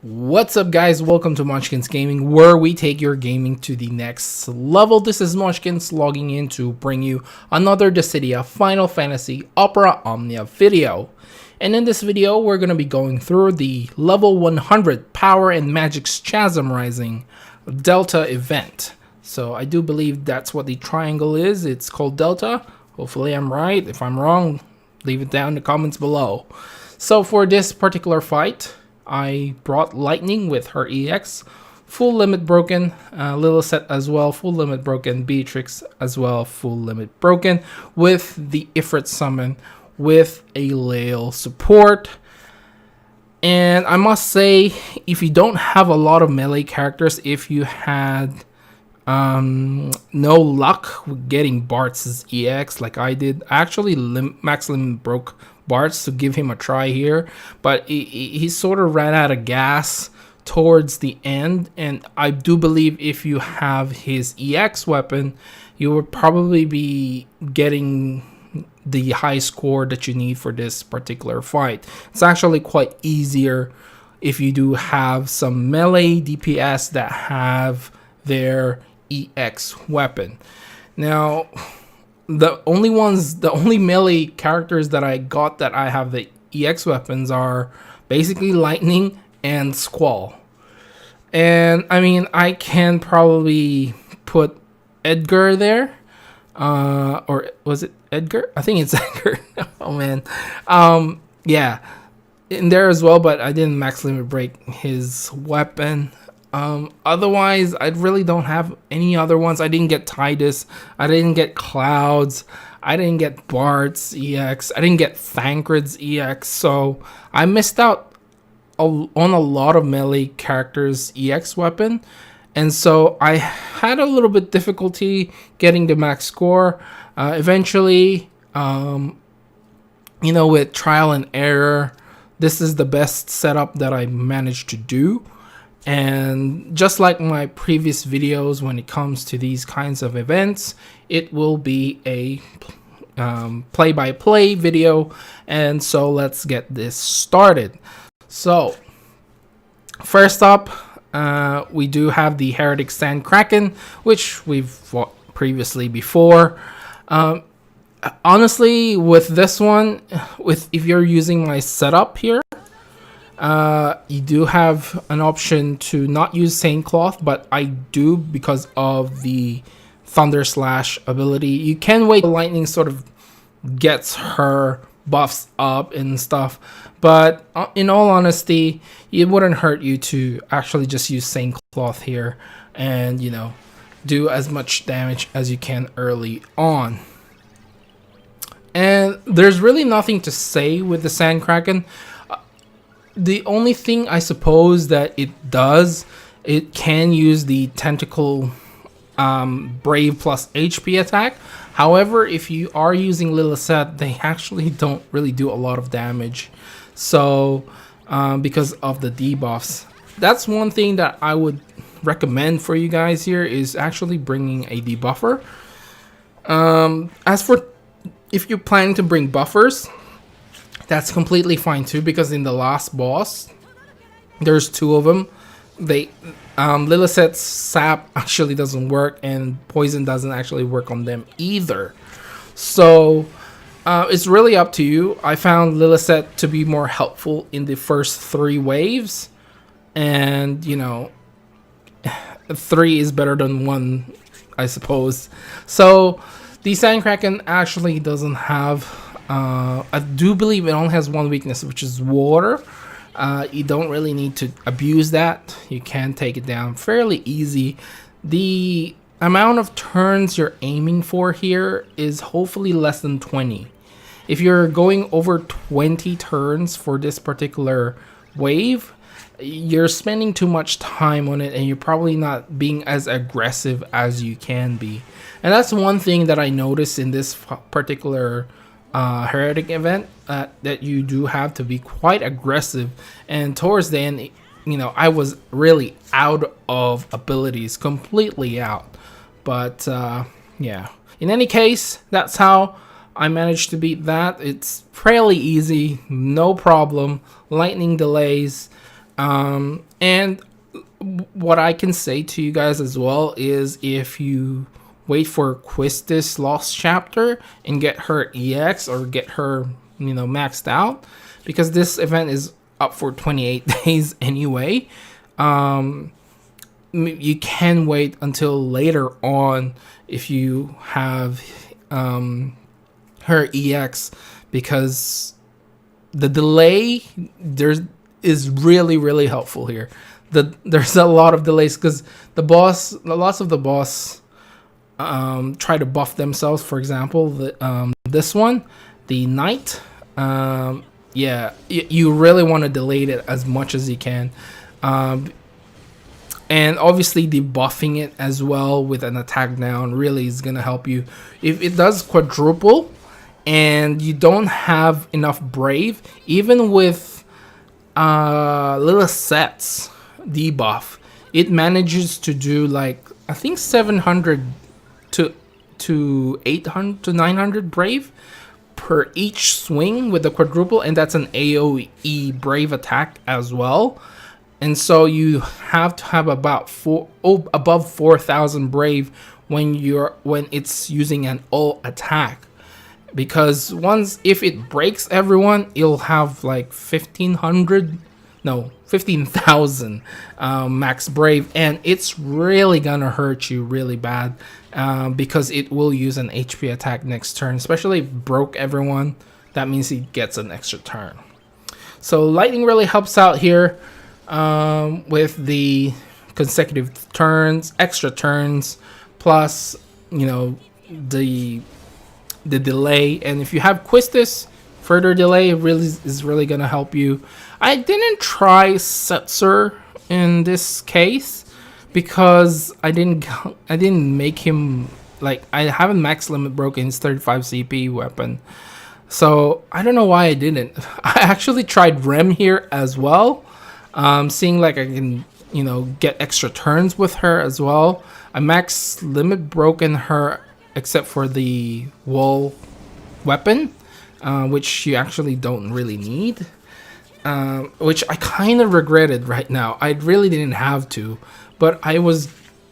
What's up, guys? Welcome to Munchkins Gaming, where we take your gaming to the next level. This is Munchkins logging in to bring you another Dissidia Final Fantasy Opera Omnia video. And in this video, we're going to be going through the level 100 Power and Magic's CHASM Rising Delta event. So I do believe that's what the triangle is. It's called Delta. Hopefully I'm right. If I'm wrong, leave it down in the comments below. So for this particular fight, I brought Lightning with her EX, full limit broken, Lilith as well, full limit broken, Beatrix as well, full limit broken, with the Ifrit summon, with a LVL support. And I must say, if you don't have a lot of melee characters, if you had no luck with getting Bart's EX like I did, I actually max limit broke Bart's to give him a try here, but he sort of ran out of gas towards the end, and I do believe if you have his EX weapon, you would probably be getting the high score that you need for this particular fight. It's actually quite easier if you do have some melee DPS that have their EX weapon. Now, the only melee characters that I got that I have the EX weapons are basically Lightning and Squall. And I mean, I can probably put Edgar there, or was it Edgar? I think it's Edgar. Oh man, yeah, in there as well. But I didn't max limit break his weapon. Otherwise, I really don't have any other ones. I didn't get Tidus. I didn't get Clouds. I didn't get Bart's EX. I didn't get Thancred's EX. So I missed out on a lot of melee characters' EX weapon. And so I had a little bit difficulty getting the max score. Eventually, with trial and error, this is the best setup that I managed to do. And just like my previous videos, when it comes to these kinds of events, it will be a play-by-play video. And so let's get this started. So first up, we do have the Heretic Kraken, which we've fought previously before. Honestly, with this one, if you're using my setup here, you do have an option to not use Saintcloth, but I do because of the Thunder Slash ability. You can wait till Lightning sort of gets her buffs up and stuff, but in all honesty, it wouldn't hurt you to actually just use Saintcloth here and, do as much damage as you can early on. And there's really nothing to say with the Sandkraken. The only thing I suppose that it does, it can use the tentacle Brave plus HP attack. However, if you are using Lilith, they actually don't really do a lot of damage. So because of the debuffs, that's one thing that I would recommend for you guys here, is actually bringing a debuffer. As for if you're planning to bring buffers, that's completely fine too, because in the last boss, there's two of them. Lilith's sap actually doesn't work, and poison doesn't actually work on them either. So it's really up to you. I found Lilith to be more helpful in the first 3 waves, and 3 is better than 1, I suppose. So the Sandkraken actually doesn't have, I do believe it only has one weakness, which is water. You don't really need to abuse that. You can take it down fairly easy. The amount of turns you're aiming for here is hopefully less than 20. If you're going over 20 turns for this particular wave, you're spending too much time on it, and you're probably not being as aggressive as you can be. And that's one thing that I noticed in this particular Heretic event, that you do have to be quite aggressive. And towards the end, I was really out of abilities, completely out. But yeah, in any case, that's how I managed to beat that. It's fairly easy, no problem. Lightning delays, And what I can say to you guys as well is if you wait for Quistis Lost Chapter and get her EX or get her, maxed out, because this event is up for 28 days anyway. You can wait until later on if you have her EX, because the delay is really helpful here. There's a lot of delays because lots of the boss try to buff themselves. For example, this one, the knight, yeah, you really want to delay it as much as you can, and obviously debuffing it as well with an attack down really is gonna help you. If it does quadruple and you don't have enough brave, even with little sets debuff, it manages to do like I think 700 to 800 to 900 brave per each swing with the quadruple, and that's an AoE brave attack as well. And so you have to have about above 4,000 brave when it's using an ult attack, because if it breaks everyone, you'll have like 15,000 max brave, and it's really gonna hurt you really bad, because it will use an HP attack next turn, especially if it broke everyone. That means he gets an extra turn. So lightning really helps out here with the consecutive turns, extra turns, plus the delay. And if you have Quistis, further delay is really gonna help you. I didn't try Setzer in this case because I didn't make him, like, I haven't max limit broken his 35 CP weapon, so I don't know why I didn't. I actually tried Rem here as well, seeing like I can get extra turns with her as well. I max limit broken her except for the wall weapon, which you actually don't really need, which I kind of regretted right now. I really didn't have to, but I was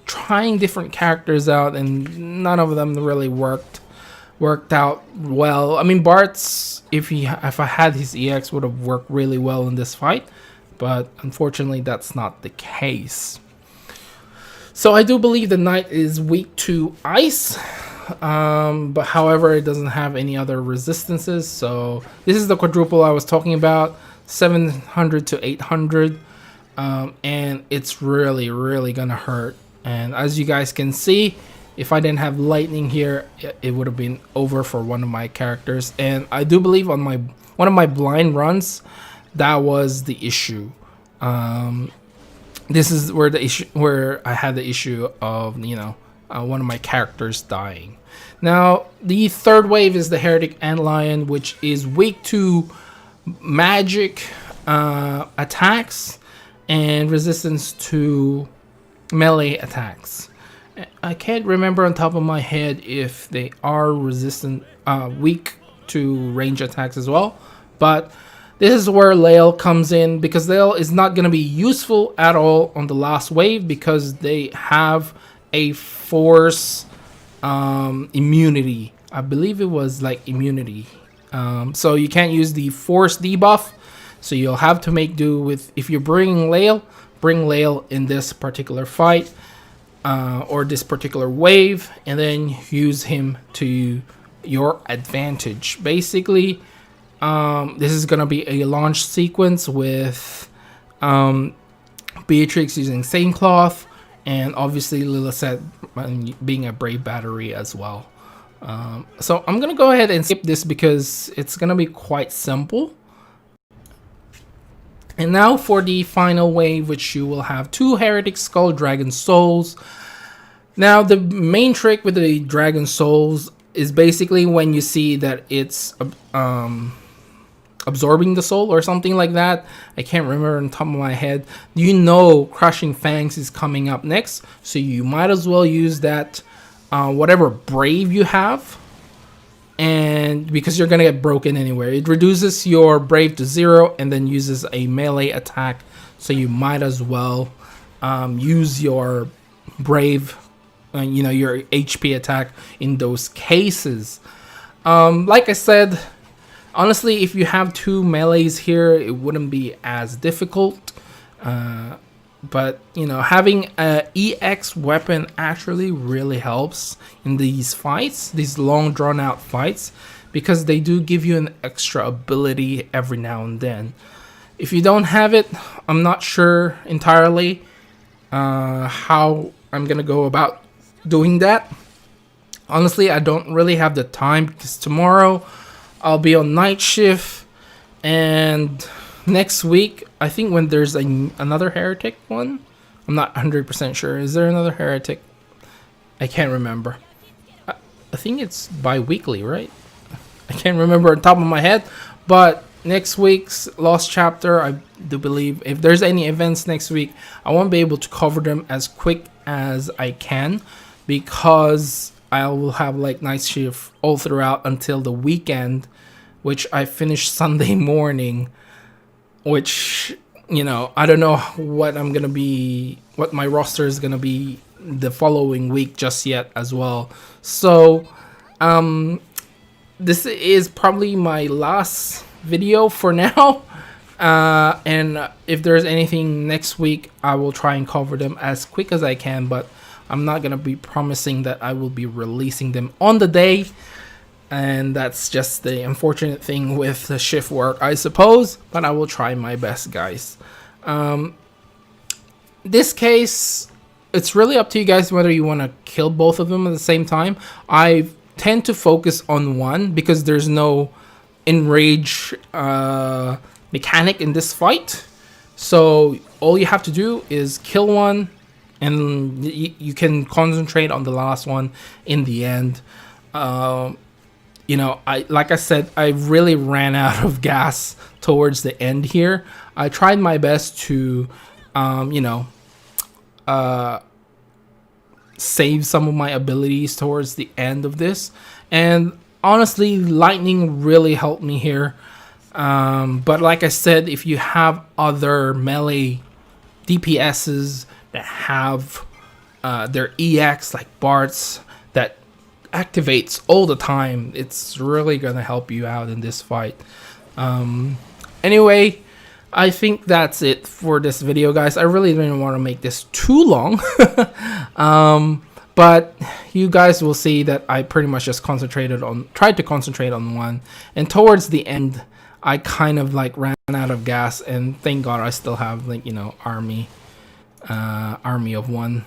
trying different characters out and none of them really worked out well. I mean, Bart's, if I had his EX, would have worked really well in this fight, but unfortunately that's not the case. So I do believe the knight is weak to ice, but however it doesn't have any other resistances. So this is the quadruple I was talking about, 700 to 800, and it's really gonna hurt. And as you guys can see, if I didn't have lightning here, it would have been over for one of my characters. And I do believe on one of my blind runs, that was the issue. This is where I had the issue of one of my characters dying. Now the third wave is the Heretic Lion, which is weak to magic attacks and resistance to melee attacks. I can't remember on top of my head if they are weak to range attacks as well, but this is where Lael comes in, because Lael is not going to be useful at all on the last wave because they have a force immunity. I believe it was like immunity. So you can't use the force debuff. So you'll have to make do with, if you're bringing Lael, bring Lael in this particular fight or this particular wave, and then use him to your advantage. Basically, this is going to be a launch sequence with Beatrix using Saincloth, and obviously Lilith being a Brave Battery as well. So I'm going to go ahead and skip this because it's going to be quite simple. And now for the final wave, which you will have 2 Heretic Skull Dragon Souls. Now the main trick with the Dragon Souls is basically when you see that it's absorbing the soul or something like that. I can't remember on top of my head. Crushing Fangs is coming up next, so you might as well use that whatever brave you have, and because you're gonna get broken anywhere. It reduces your brave to 0 and then uses a melee attack so you might as well use your brave, you know, your HP attack in those cases. Like I said, honestly, if you have 2 melees here, it wouldn't be as difficult. But you know, having a EX weapon actually really helps in these fights, these long drawn out fights, because they do give you an extra ability every now and then. If you don't have it, I'm not sure entirely how I'm gonna go about doing that. Honestly, I don't really have the time because tomorrow I'll be on night shift, and next week, I think when there's another Heretic one, I'm not 100% sure. Is there another Heretic? I can't remember. I think it's bi-weekly, right? I can't remember on top of my head. But next week's Lost Chapter, I do believe, if there's any events next week, I won't be able to cover them as quick as I can, because I will have like night shift all throughout until the weekend, which I finish Sunday morning. Which, you know, I don't know what my roster is gonna be the following week just yet as well. So this is probably my last video for now, and if there's anything next week, I will try and cover them as quick as I can, but I'm not gonna be promising that I will be releasing them on the day. And that's just the unfortunate thing with the shift work, I suppose. But I will try my best, guys. This case, it's really up to you guys whether you want to kill both of them at the same time. I tend to focus on one because there's no enrage mechanic in this fight. So all you have to do is kill one, and you can concentrate on the last one in the end. You know, like I said, I really ran out of gas towards the end here. I tried my best to, you know, save some of my abilities towards the end of this. And honestly, lightning really helped me here. But like I said, if you have other melee DPSs that have their EX, like Bart's, that activates all the time, it's really gonna help you out in this fight. Anyway, I think that's it for this video, guys. I really didn't want to make this too long. But you guys will see that I pretty much just tried to concentrate on one, and towards the end I kind of like ran out of gas, and thank God I still have, like, you know, army of one.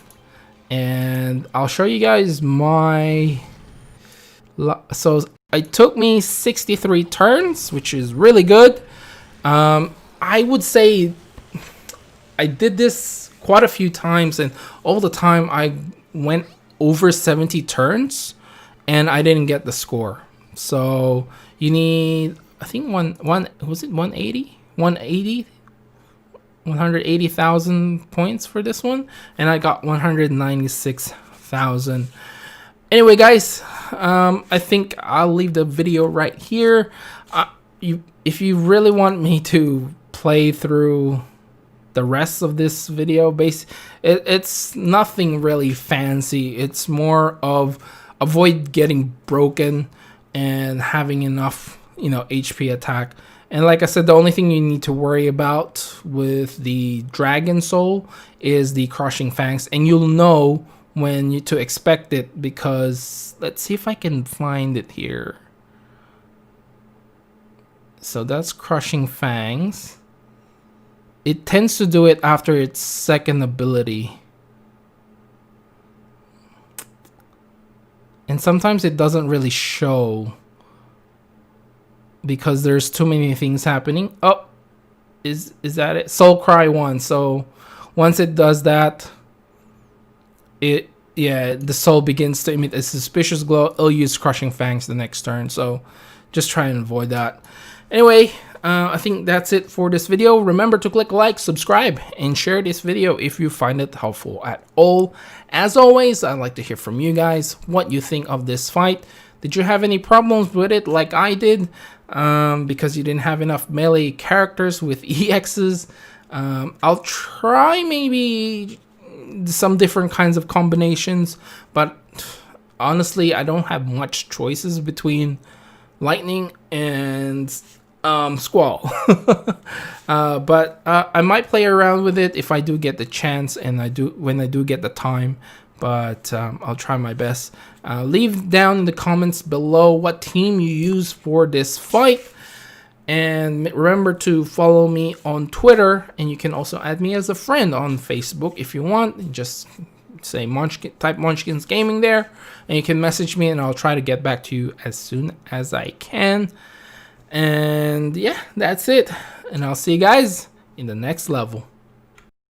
And I'll show you guys my... So it took me 63 turns, which is really good. I would say I did this quite a few times, and all the time I went over 70 turns and I didn't get the score. So you need, I think was it 180,000 points for this one, and I got 196,000. Anyway, guys, I think I'll leave the video right here. If you really want me to play through the rest of this video, it's nothing really fancy. It's more of avoid getting broken and having enough, you know, HP attack. And like I said, the only thing you need to worry about with the Dragon Soul is the Crushing Fangs, and you'll know when to expect it, because let's see if I can find it here. So that's Crushing Fangs. It tends to do it after its second ability, and sometimes it doesn't really show because there's too many things happening. Oh, is that it? Soul Cry 1. So once it does that, the soul begins to emit a suspicious glow. It'll use Crushing Fangs the next turn, so just try and avoid that. Anyway, I think that's it for this video. Remember to click like, subscribe, and share this video if you find it helpful at all. As always, I'd like to hear from you guys what you think of this fight. Did you have any problems with it like I did, because you didn't have enough melee characters with EXs? I'll try maybe some different kinds of combinations, but honestly, I don't have much choices between lightning and squall. But I might play around with it if I do get the chance, and when I do get the time. But I'll try my best. Leave down in the comments below what team you use for this fight, and remember to follow me on Twitter, and you can also add me as a friend on Facebook if you want. Just say type Munchkins Gaming there, and you can message me, and I'll try to get back to you as soon as I can. And yeah, that's it, and I'll see you guys in the next level.